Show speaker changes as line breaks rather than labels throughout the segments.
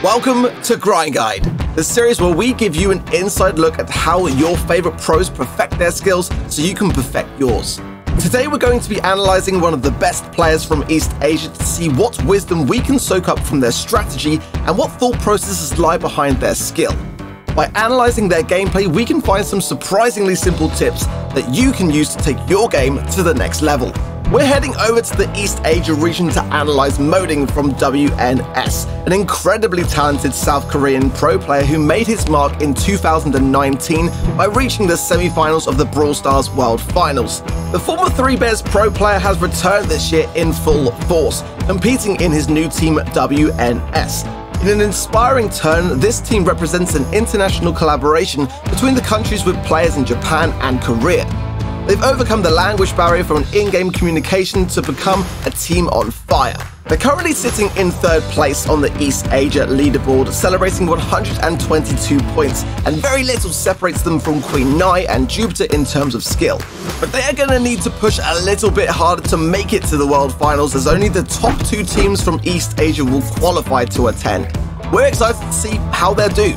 Welcome to Grind Guide, the series where we give you an inside look at how your favorite pros perfect their skills so you can perfect yours. Today we're going to be analyzing one of the best players from East Asia to see what wisdom we can soak up from their strategy and what thought processes lie behind their skill. By analyzing their gameplay, we can find some surprisingly simple tips that you can use to take your game to the next level. We're heading over to the East Asia region to analyze Moding from WNS, an incredibly talented South Korean pro player who made his mark in 2019 by reaching the semi-finals of the BrawlStars World Finals. The former Three Bears pro player has returned this year in full force, competing in his new team WNS. In an inspiring turn, this team represents an international collaboration between the countries with players in Japan and Korea. They've overcome the language barrier from in-game communication to become a team on fire. They're currently sitting in third place on the East Asia leaderboard, celebrating 122 points, and very little separates them from Queen Nai and Jupiter in terms of skill. But they are going to need to push a little bit harder to make it to the World Finals, as only the top two teams from East Asia will qualify to attend. We're excited to see how they'll do.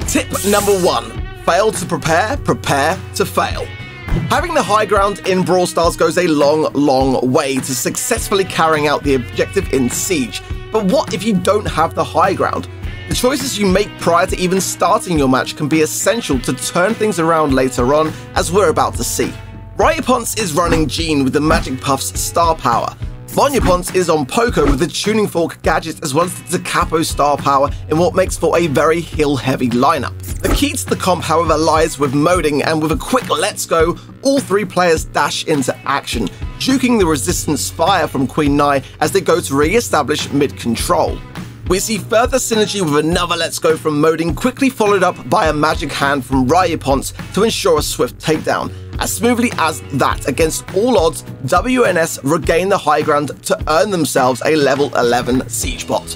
Tip number 1. Fail to prepare, prepare to fail. Having the high ground in Brawl Stars goes a long way to successfully carrying out the objective in Siege. But what if you don't have the high ground? The choices you make prior to even starting your match can be essential to turn things around later on, as we're about to see. Rayapons is running Jean with the Magic Puff's star power. Monyapons is on Poco with the Tuning Fork gadget as well as the Capo star power in what makes for a very heal-heavy lineup. The key to the comp, however, lies with Moding, and with a quick let's go, all three players dash into action, juking the resistance fire from Queen Nai as they go to re-establish mid-control. We see further synergy with another let's go from Moding, quickly followed up by a magic hand from Rayapons to ensure a swift takedown. As smoothly as that, against all odds, WNS regain the high ground to earn themselves a level 11 Siege bot.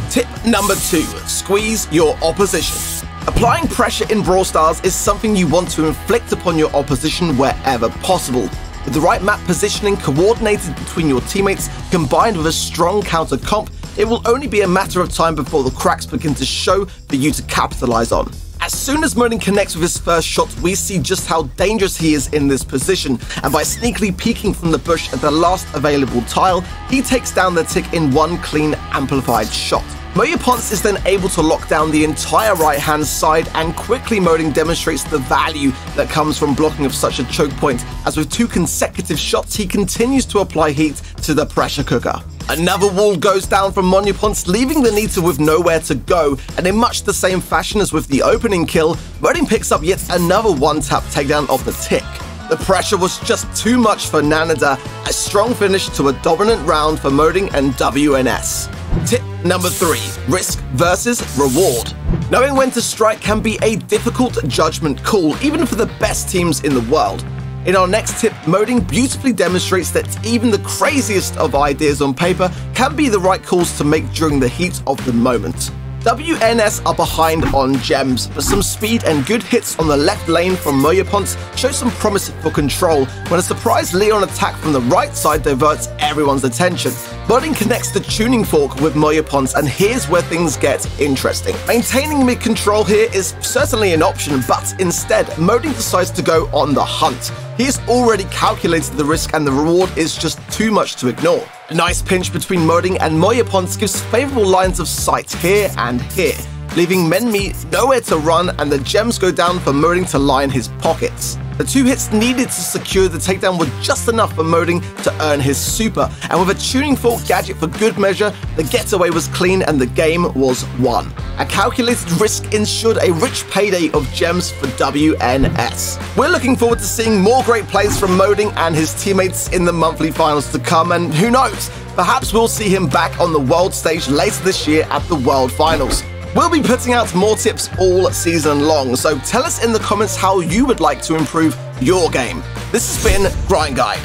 Tip number 2. Squeeze your opposition. Applying pressure in Brawl Stars is something you want to inflict upon your opposition wherever possible. With the right map positioning coordinated between your teammates, combined with a strong counter comp, it will only be a matter of time before the cracks begin to show for you to capitalize on. As soon as Moding connects with his first shot, we see just how dangerous he is in this position, and by sneakily peeking from the bush at the last available tile, he takes down the tick in one clean, amplified shot. Monyapons is then able to lock down the entire right-hand side, and quickly Moding demonstrates the value that comes from blocking of such a choke point, as with 2 consecutive shots he continues to apply heat to the pressure cooker. Another wall goes down from Monyapons, leaving the Nita with nowhere to go, and in much the same fashion as with the opening kill, Moding picks up yet another one-tap takedown of the tick. The pressure was just too much for Nanada, a strong finish to a dominant round for Moding and WNS. Tip number 3. Risk versus reward. Knowing when to strike can be a difficult judgment call, even for the best teams in the world. In our next tip, Moding beautifully demonstrates that even the craziest of ideas on paper can be the right calls to make during the heat of the moment. WNS are behind on gems, but some speed and good hits on the left lane from Monyapons show some promise for control when a surprise Leon attack from the right side diverts everyone's attention. Moding connects the Tuning Fork with Monyapons, and here's where things get interesting. Maintaining mid-control here is certainly an option, but instead, Moding decides to go on the hunt. He has already calculated the risk, and the reward is just too much to ignore. A nice pinch between Moding and Monyapons gives favourable lines of sight here and here, leaving Menmi nowhere to run, and the gems go down for Moding to line his pockets. The 2 hits needed to secure the takedown were just enough for Moding to earn his super, and with a Tuning Fork gadget for good measure, the getaway was clean and the game was won. A calculated risk ensured a rich payday of gems for WNS. We're looking forward to seeing more great plays from Moding and his teammates in the monthly finals to come, and who knows, perhaps we'll see him back on the world stage later this year at the World Finals. We'll be putting out more tips all season long, so tell us in the comments how you would like to improve your game. This has been Grind Guide.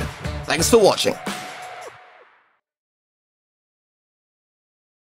Thanks for watching.